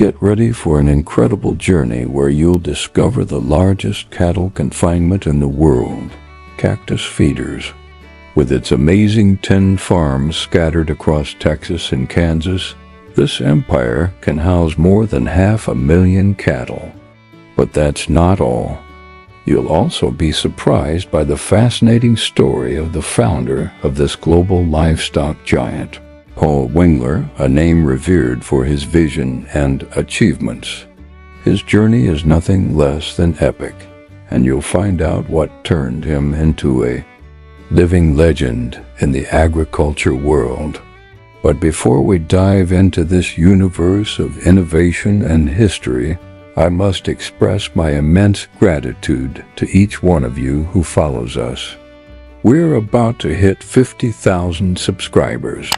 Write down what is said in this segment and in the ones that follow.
Get ready for an incredible journey where you'll discover the largest cattle confinement in the world, Cactus Feeders. With its amazing 10 farms scattered across Texas and Kansas, this empire can house more than 500,000 cattle. But that's not all. You'll also be surprised by the fascinating story of the founder of this global livestock giant, Paul Wingler, a name revered for his vision and achievements. His journey is nothing less than epic, and you'll find out what turned him into a living legend in the agriculture world. But before we dive into this universe of innovation and history, I must express my immense gratitude to each one of you who follows us. We're about to hit 50,000 subscribers.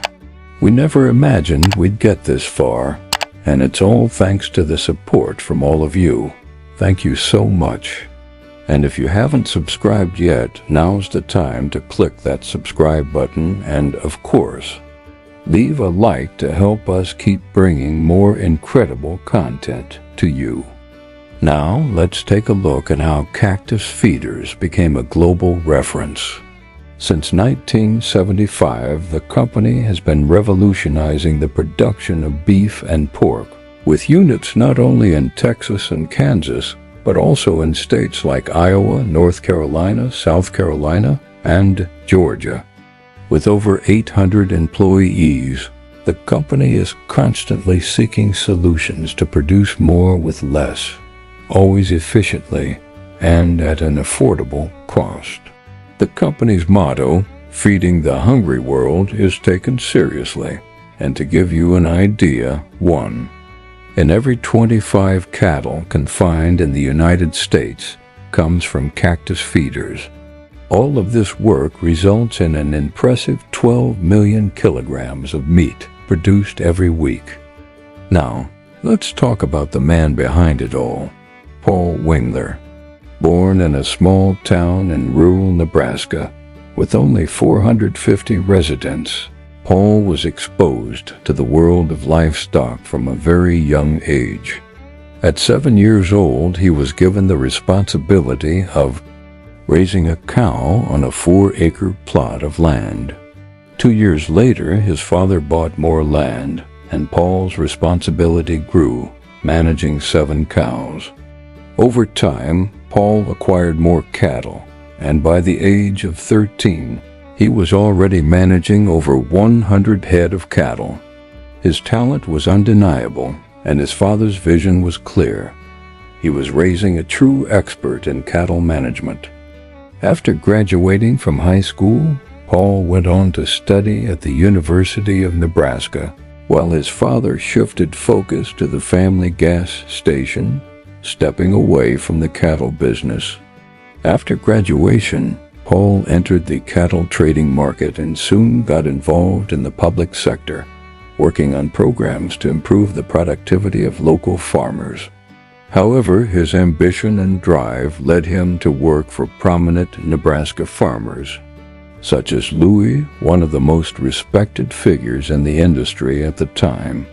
We never imagined we'd get this far, and it's all thanks to the support from all of you. Thank you so much. And if you haven't subscribed yet, now's the time to click that subscribe button and, of course, leave a like to help us keep bringing more incredible content to you. Now, let's take a look at how Cactus Feeders became a global reference. Since 1975, the company has been revolutionizing the production of beef and pork, with units not only in Texas and Kansas, but also in states like Iowa, North Carolina, South Carolina, and Georgia. With over 800 employees, the company is constantly seeking solutions to produce more with less, always efficiently, and at an affordable cost. The company's motto, "Feeding the Hungry World," is taken seriously. And to give you an idea, 1 in every 25 cattle confined in the United States comes from Cactus Feeders. All of this work results in an impressive 12 million kilograms of meat produced every week. Now, let's talk about the man behind it all, Paul Wingler. Born in a small town in rural Nebraska with only 450 residents, Paul was exposed to the world of livestock from a very young age. At 7 years old, he was given the responsibility of raising a cow on a 4-acre plot of land. 2 years later, his father bought more land, and Paul's responsibility grew, managing 7 cows. Over time, Paul acquired more cattle, and by the age of 13, he was already managing over 100 head of cattle. His talent was undeniable, and his father's vision was clear. He was raising a true expert in cattle management. After graduating from high school, Paul went on to study at the University of Nebraska, while his father shifted focus to the family gas station, stepping away from the cattle business. After graduation, Paul entered the cattle trading market and soon got involved in the public sector, working on programs to improve the productivity of local farmers. However, his ambition and drive led him to work for prominent Nebraska farmers, such as Louis, one of the most respected figures in the industry at the time.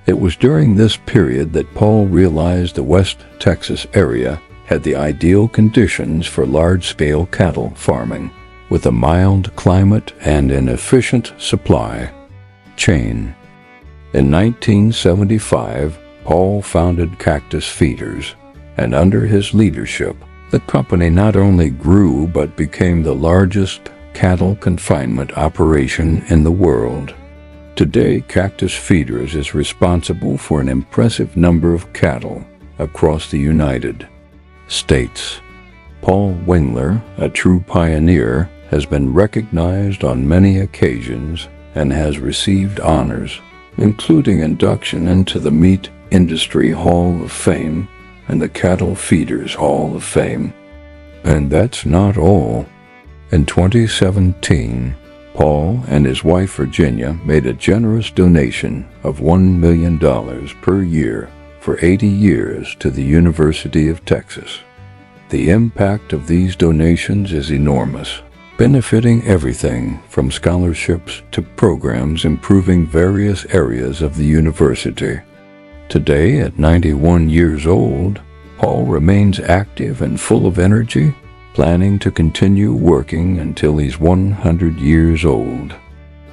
It was during this period that Paul realized the West Texas area had the ideal conditions for large-scale cattle farming, with a mild climate and an efficient supply chain. In 1975, Paul founded Cactus Feeders, and under his leadership, the company not only grew but became the largest cattle confinement operation in the world. Today, Cactus Feeders is responsible for an impressive number of cattle across the United States. Paul Wingler, a true pioneer, has been recognized on many occasions and has received honors, including induction into the Meat Industry Hall of Fame and the Cattle Feeders Hall of Fame. And that's not all. In 2017, Paul and his wife Virginia made a generous donation of $1 million per year for 80 years to the University of Texas. The impact of these donations is enormous, benefiting everything from scholarships to programs improving various areas of the university. Today, at 91 years old, Paul remains active and full of energy, planning to continue working until he's 100 years old.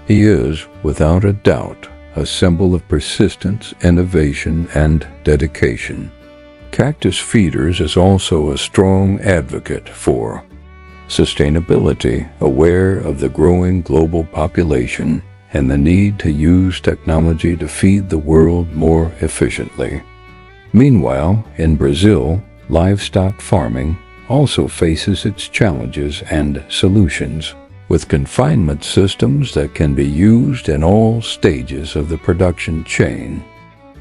He is, without a doubt, a symbol of persistence, innovation, and dedication. Cactus Feeders is also a strong advocate for sustainability, aware of the growing global population and the need to use technology to feed the world more efficiently. Meanwhile, in Brazil, livestock farming also faces its challenges and solutions, with confinement systems that can be used in all stages of the production chain.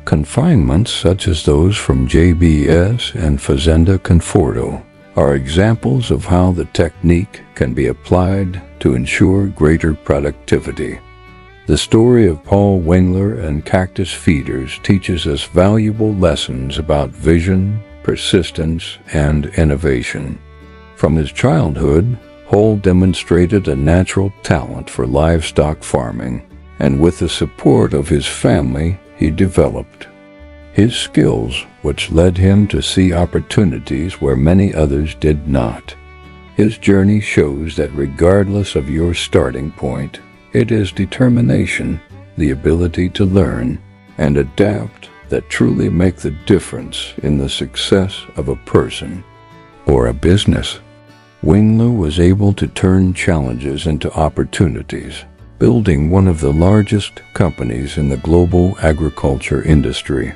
Confinements such as those from JBS and Fazenda Conforto are examples of how the technique can be applied to ensure greater productivity. The story of Paul Wingler and Cactus Feeders teaches us valuable lessons about vision, persistence, and innovation. From his childhood, Paul demonstrated a natural talent for livestock farming, and with the support of his family, he developed his skills, which led him to see opportunities where many others did not. His journey shows that regardless of your starting point, it is determination, the ability to learn and adapt that truly make the difference in the success of a person or a business. Wingler was able to turn challenges into opportunities, building one of the largest companies in the global agriculture industry.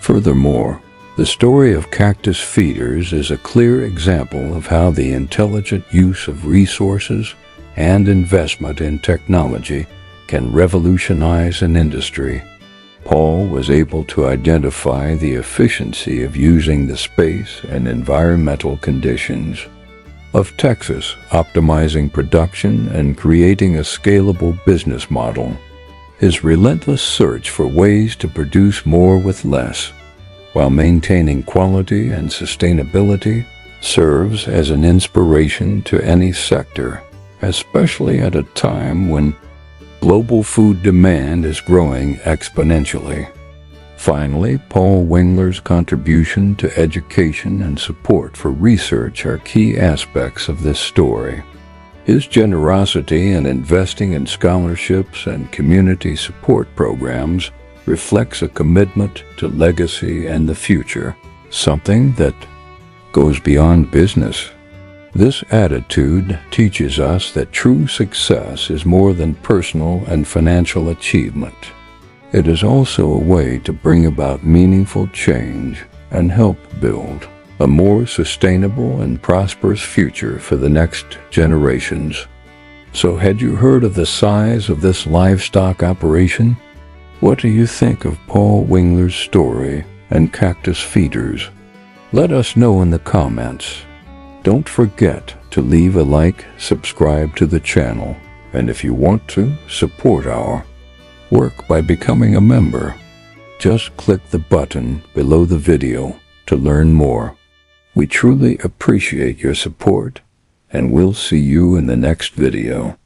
Furthermore, the story of Cactus Feeders is a clear example of how the intelligent use of resources and investment in technology can revolutionize an industry. Paul was able to identify the efficiency of using the space and environmental conditions of Texas, optimizing production and creating a scalable business model. His relentless search for ways to produce more with less, while maintaining quality and sustainability, serves as an inspiration to any sector, especially at a time when global food demand is growing exponentially. Finally, Paul Wingler's contribution to education and support for research are key aspects of this story. His generosity in investing in scholarships and community support programs reflects a commitment to legacy and the future, something that goes beyond business. This attitude teaches us that true success is more than personal and financial achievement. It is also a way to bring about meaningful change and help build a more sustainable and prosperous future for the next generations. So, had you heard of the size of this livestock operation? What do you think of Paul Wingler's story and Cactus Feeders? Let us know in the comments. Don't forget to leave a like, subscribe to the channel, and if you want to support our work by becoming a member, just click the button below the video to learn more. We truly appreciate your support, and we'll see you in the next video.